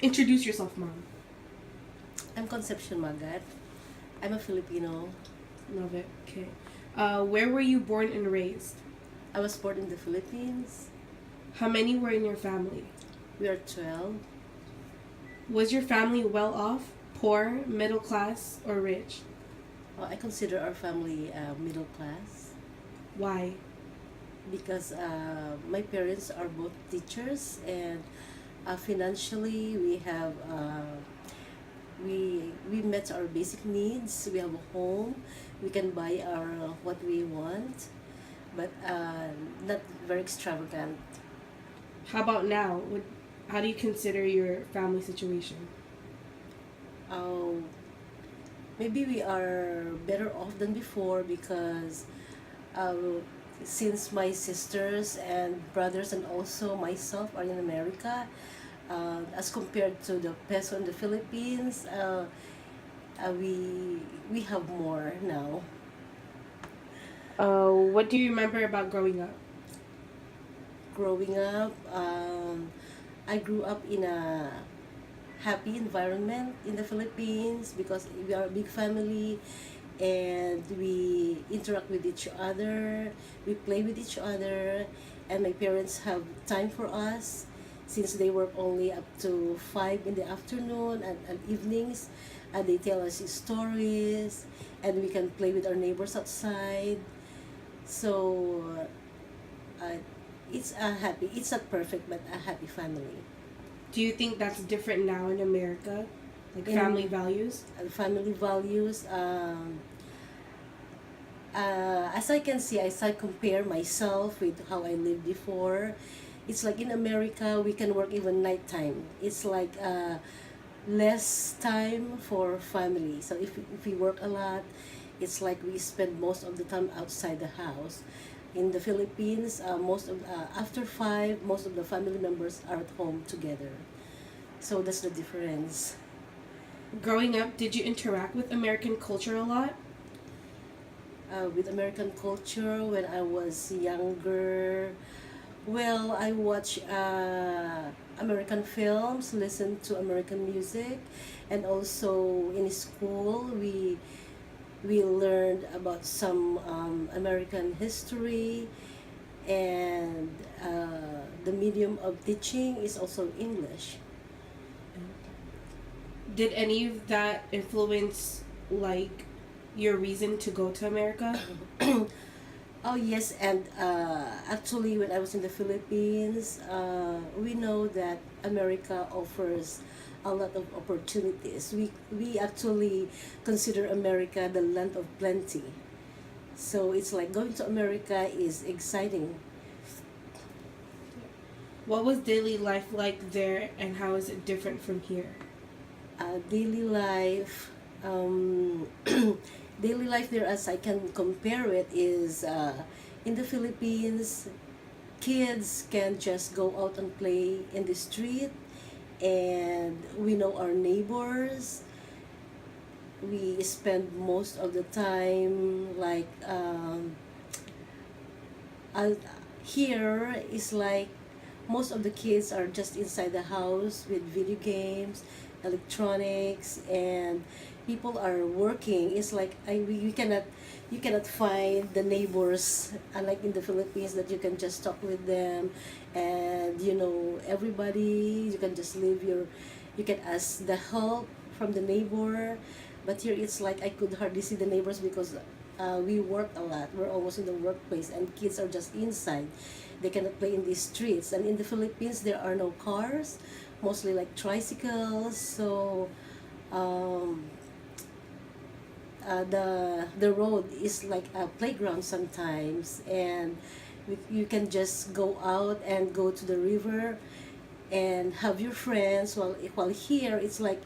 Introduce yourself, Mom. I'm Conception Magat. I'm a Filipino. Love it. Okay. Where were you born and raised? I was born in the Philippines. How many were in your family? We are 12. Was your family well off, poor, middle class, or rich? I consider our family middle class Why? because my parents are both teachers, and financially we met our basic needs. We have a home. We can buy our what we want, but not very extravagant. How about now? How do you consider your family situation? Uh, Maybe we are better off than before because uh, since my sisters and brothers and also myself are in America, as compared to the peso in the Philippines, we have more now. What do you remember about growing up? Growing up, I grew up in a happy environment in the Philippines because we are a big family and we interact with each other, we play with each other, and my parents have time for us since they work only up to 5 in the afternoon and evenings, and they tell us stories and we can play with our neighbors outside. So uh, it's not perfect, but a happy family. Do you think that's different now in America? Like family In values? family values, as I can see, as I compare myself with how I lived before, it's like in America we can work even nighttime. It's like less time for family. So if we work a lot, it's like we spend most of the time outside the house. In the Philippines, after 5, most of the family members are at home together. So that's the difference. Growing up, did you interact with American culture a lot? With American culture when I was younger. Well, I watch American films, listen to American music, and also in school we learned about some American history, and the medium of teaching is also English. Did any of that influence like your reason to go to America? Oh yes, and actually, when I was in the Philippines, we know that America offers a lot of opportunities. We actually consider America the land of plenty. So it's like going to America is exciting. What was daily life like there and how is it different from here? Daily life, daily life there, as I can compare it, is in the Philippines, kids can just go out and play in the street, and we know our neighbors. We spend most of the time like uh, here is like most of the kids are just inside the house with video games, electronics, and people are working. It's like we cannot, you cannot find the neighbors, unlike in the Philippines that you can just talk with them, and you know everybody. You can just leave your, you can ask the help from the neighbor, but here it's like I could hardly see the neighbors because we work a lot. We're almost in the workplace, and kids are just inside. They cannot play in the streets. And in the Philippines, there are no cars, mostly like tricycles. So um, the road is like a playground sometimes, and you can just go out and go to the river and have your friends. While here it's like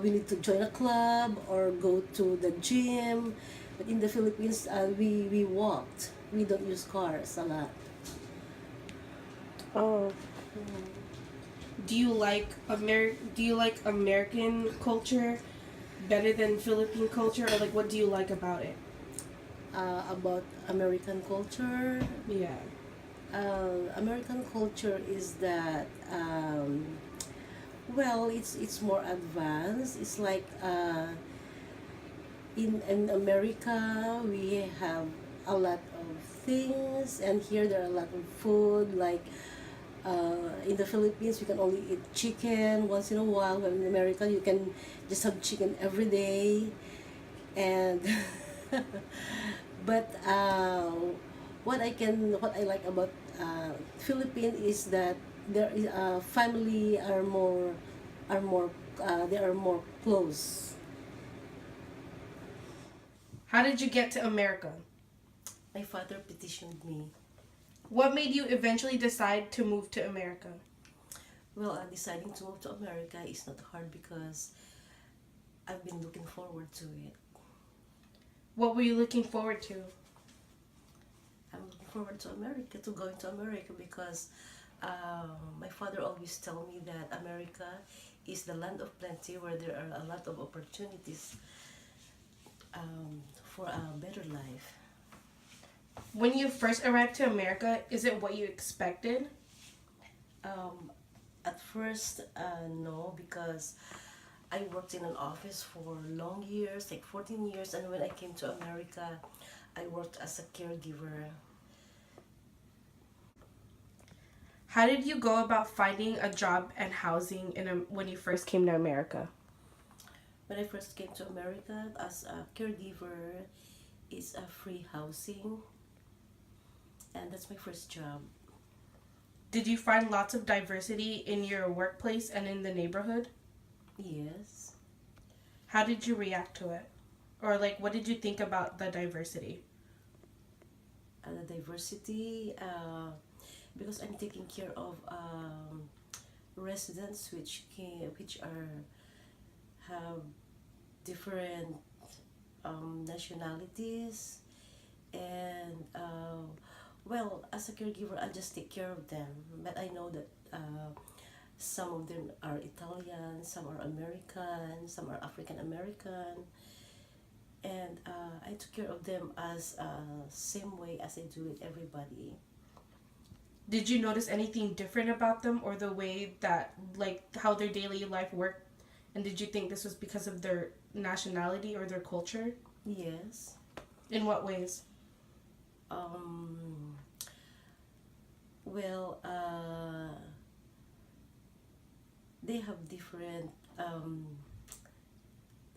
we need to join a club or go to the gym. But in the Philippines, we walked. We don't use cars a lot. Oh. Do you like American culture better than Philippine culture, or like what do you like about it? About American culture, American culture is that Well, it's more advanced. It's like in America we have a lot of things, and here there are a lot of food. Like in the Philippines, we can only eat chicken once in a while. But in America, you can just have chicken every day, and but what I like about Philippines is that there is family are more they are more close. How did you get to America? My father petitioned me. What made you eventually decide to move to America? Well, deciding to move to America is not hard because I've been looking forward to it. What were you looking forward to? I'm looking forward to America, to going to America because my father always tell me that America is the land of plenty where there are a lot of opportunities for a better life. When you first arrived to America, is it what you expected? Um, at first, no, because I worked in an office for long years, like 14 years, and when I came to America, I worked as a caregiver. How did you go about finding a job and housing when you first came to America? When I first came to America as a caregiver, it's a free housing, and that's my first job. Did you find lots of diversity in your workplace and in the neighborhood? Yes. How did you react to it? Or, like, what did you think about the diversity? The diversity, because I'm taking care of residents which are have different nationalities, and well, as a caregiver, I just take care of them. But I know that some of them are Italian, some are American, some are African American, and I took care of them as same way as I do with everybody. Did you notice anything different about them or the way that, like, how their daily life worked? And did you think this was because of their nationality or their culture? Yes. In what ways? Um, well, they have different,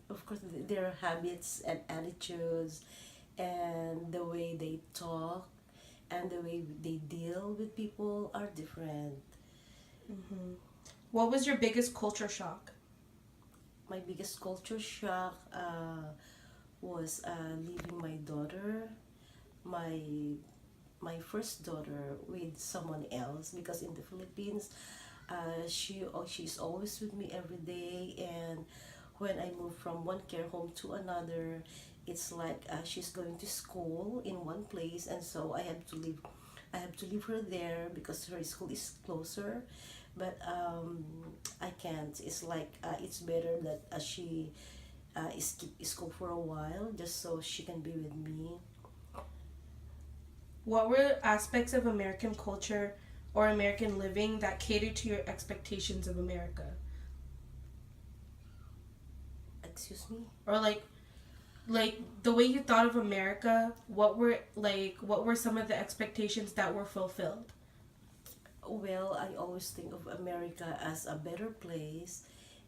of course, their habits and attitudes, and the way they talk, and the way they deal with people are different. Mm-hmm. What was your biggest culture shock? My biggest culture shock was leaving my daughter, my first daughter, with someone else, because in the Philippines, she's always with me every day, and when I move from one care home to another, it's like she's going to school in one place, and so I have to leave her there because her school is closer. But I can't. It's like it's better that she skip school for a while just so she can be with me. What were aspects of American culture or American living that catered to your expectations of America? Excuse me. Or like the way you thought of America, what were some of the expectations that were fulfilled? Well, I always think of America as a better place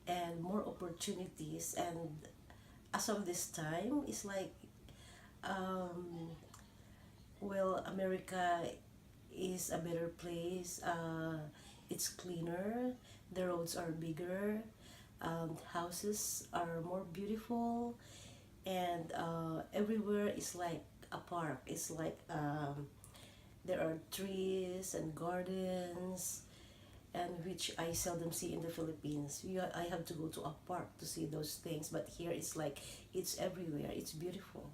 and more opportunities. And as of this time, it's like, um, well, America is a better place. It's cleaner, the roads are bigger, houses are more beautiful, and everywhere is like a park. It's like there are trees and gardens, and which I seldom see in the Philippines. I have to go to a park to see those things, but here it's like it's everywhere. It's beautiful.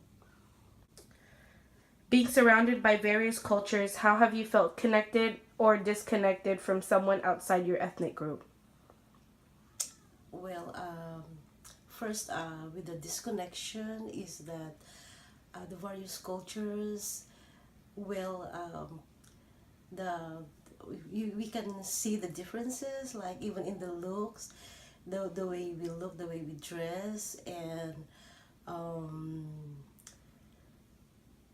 Being surrounded by various cultures, how have you felt connected or disconnected from someone outside your ethnic group? Well, first, with the disconnection is that the various cultures, well, the we can see the differences, like even in the looks, the way we look, the way we dress, and um,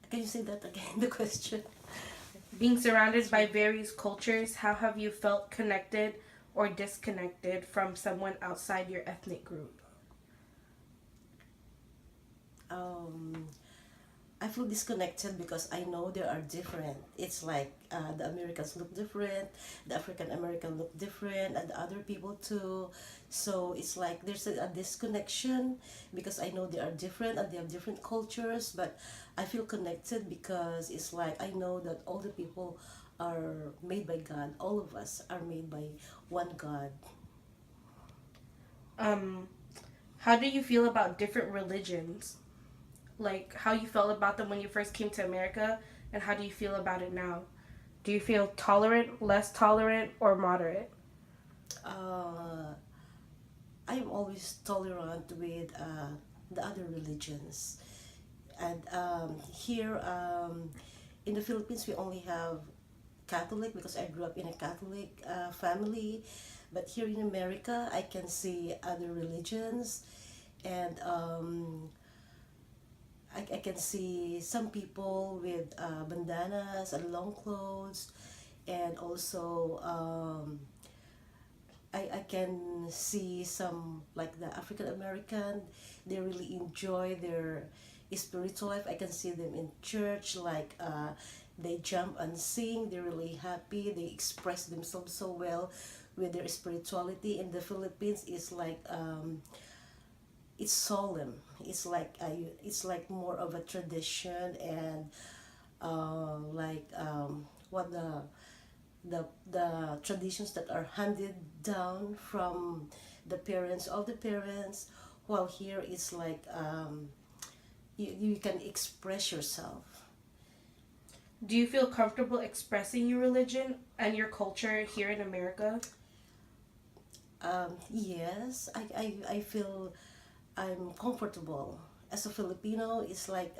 can you say that again? The question. Being surrounded by various cultures, how have you felt connected or disconnected from someone outside your ethnic group? Um, I feel disconnected because I know they are different. It's like the Americans look different, the African American look different, and the other people too. So it's like there's a disconnection because I know they are different and they have different cultures, but I feel connected because it's like I know that all the people are made by God. All of us are made by one God. Um, how do you feel about different religions? Like how you felt about them when you first came to America, and how do you feel about it now? Do you feel tolerant, less tolerant, or moderate? Uh, I'm always tolerant with the other religions. And here in the Philippines, we only have Catholic because I grew up in a Catholic family. But here in America, I can see other religions, and I can see some people with bandanas and long clothes, and also I can see some like the African American, they really enjoy their spiritual life. I can see them in church, like they jump and sing, they're really happy, they express themselves so well with their spirituality. In the Philippines, it's like it's solemn. It's like more of a tradition, and like what the traditions that are handed down from the parents of the parents, while here it's like you can express yourself. Do you feel comfortable expressing your religion and your culture here in America? Yes, I feel I'm comfortable as a Filipino. It's like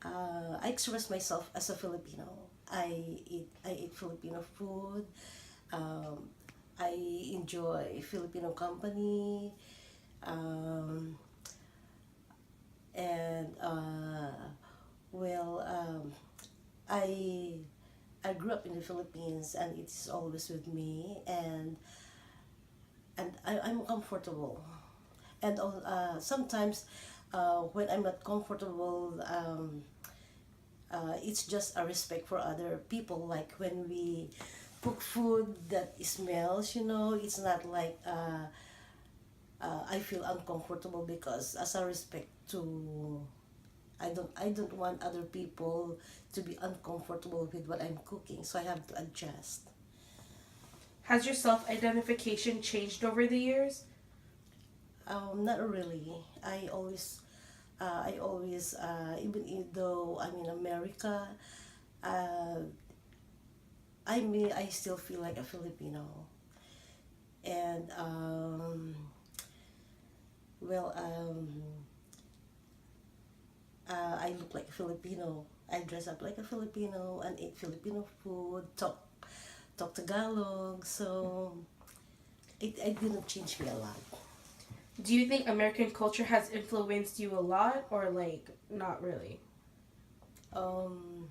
I express myself as a Filipino. I eat Filipino food. um, I enjoy Filipino company, um, and well, I I grew up in the Philippines, and it's always with me, and I'm comfortable. And sometimes when I'm not comfortable, it's just a respect for other people. Like when we cook food that smells, it's not like I feel uncomfortable because as a respect to I don't want other people to be uncomfortable with what I'm cooking, so I have to adjust. Has your self identification changed over the years? Not really. I always even though I'm in America, uh, I still feel like a Filipino, and well I look like a Filipino. I dress up like a Filipino and eat Filipino food, talk Tagalog, so it didn't change me a lot. Do you think American culture has influenced you a lot or like not really? Um,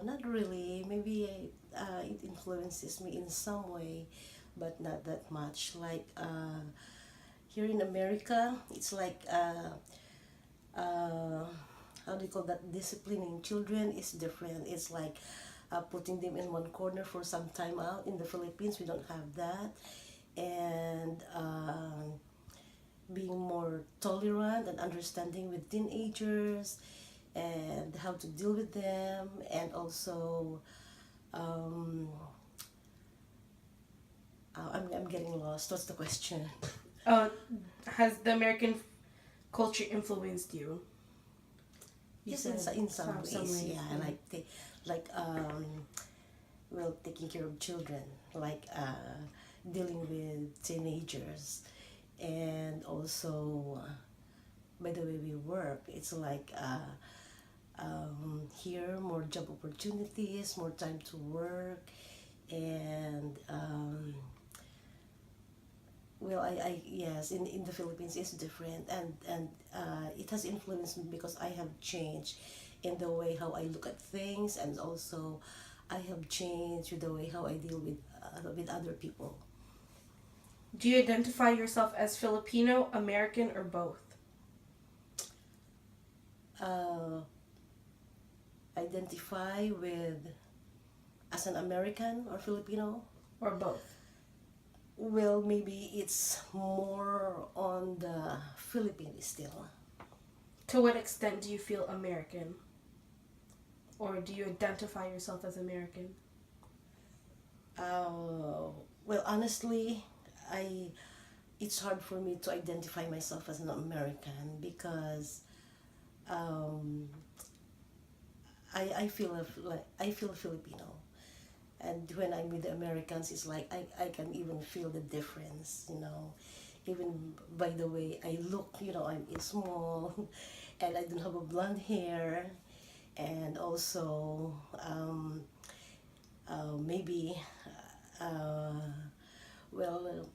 Not really. Maybe it influences me in some way, but not that much. Like here in America, it's like uh, how do you call that? Disciplining children is different. It's like putting them in one corner for some time out. In the Philippines, we don't have that, and being more tolerant and understanding with teenagers and how to deal with them, and also um, I'm getting lost. What's the question? Uh, has the American culture influenced you? You Yes, said in some some ways, ways. yeah. Yeah. Like well, taking care of children, like dealing with teenagers, and also by the way we work, it's like here, more job opportunities, more time to work, and well, I yes, in the Philippines it's different, and it has influenced me because I have changed in the way how I look at things, and also I have changed with the way how I deal with other people. Do you identify yourself as Filipino, American, or both? Uh, Identify with as an American or Filipino. Or both? Well, maybe it's more on the Philippines still. To what extent do you feel American? Or do you identify yourself as American? Uh, well, honestly, I it's hard for me to identify myself as an American because um, I feel like I feel Filipino, and when I'm with the Americans, it's like I can even feel the difference. Even by the way I look. I'm small, and I don't have a blonde hair, and also maybe uh, well,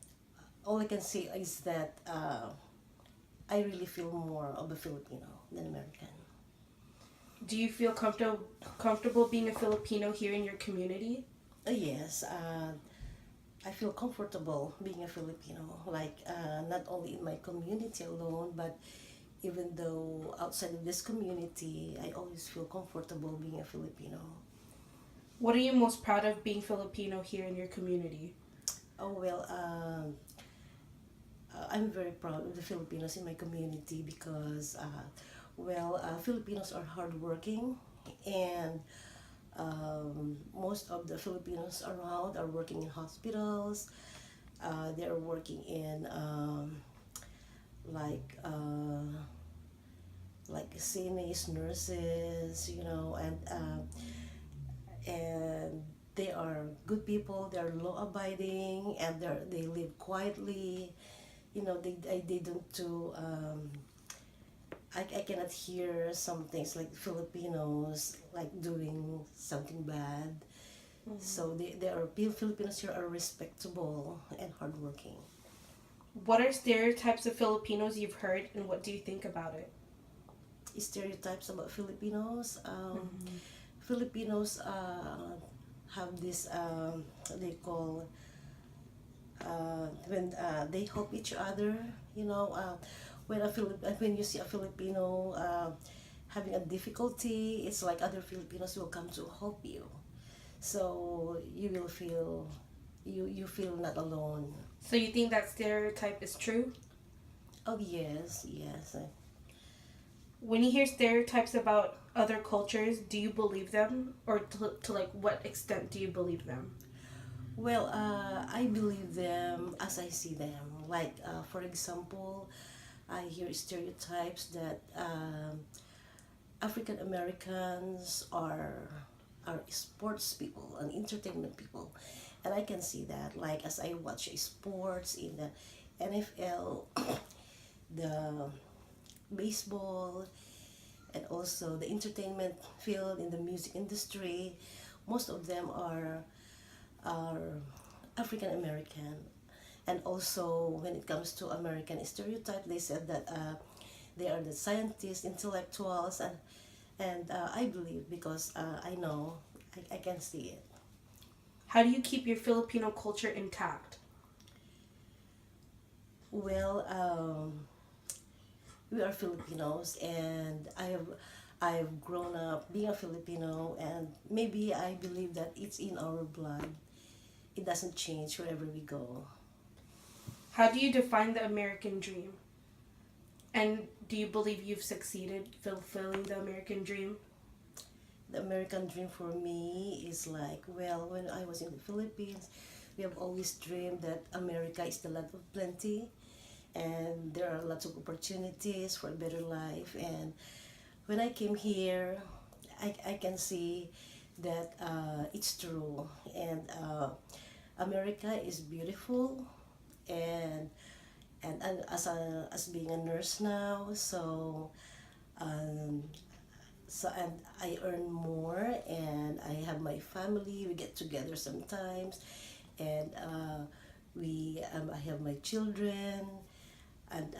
all I can say is that I really feel more of a Filipino than American. Do you feel comfortable being a Filipino here in your community? Yes, I feel comfortable being a Filipino, like not only in my community alone, but even though outside of this community, I always feel comfortable being a Filipino. What are you most proud of being Filipino here in your community? Oh, well, I'm very proud of the Filipinos in my community because, Filipinos are hardworking, and most of the Filipinos around are working in hospitals. They are working in like uh, like CNAs, nurses, and they are good people. They are law abiding, and they live quietly. They don't do. I cannot hear some things like Filipinos like doing something bad. So Filipinos here are respectable and hardworking. What are stereotypes of Filipinos you've heard, and what do you think about it? Stereotypes about Filipinos. Mm-hmm. Filipinos have this they call when they help each other. When you see a Filipino having a difficulty, it's like other Filipinos will come to help you. So you will feel you feel not alone. So you think that stereotype is true? Oh yes, yes. When you hear stereotypes about other cultures, do you believe them, or to like what extent do you believe them? Well, I believe them as I see them. Like, for example, I hear stereotypes that African Americans are sports people and entertainment people, and I can see that. Like as I watch sports in the NFL, the baseball, and also the entertainment field in the music industry, most of them are African American. And also, when it comes to American stereotype, they said that they are the scientists, intellectuals, and I believe because I know I can see it. How do you keep your Filipino culture intact? Well, we are Filipinos, and I've grown up being a Filipino, and maybe I believe that it's in our blood. It doesn't change wherever we go. How do you define the American dream? And do you believe you've succeeded fulfilling the American dream? The American dream for me is like, well, when I was in the Philippines, we have always dreamed that America is the land of plenty, and there are lots of opportunities for a better life. And when I came here, I can see that it's true. And America is beautiful, and as being a nurse now, so um, So and I earn more, and I have my family. We get together sometimes, and I have my children, and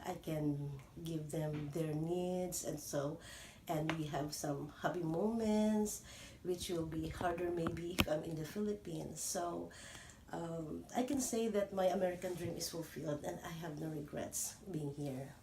I can give them their needs, and so, and we have some happy moments, which will be harder maybe if I'm in the Philippines. So I can say that my American dream is fulfilled, and I have no regrets being here.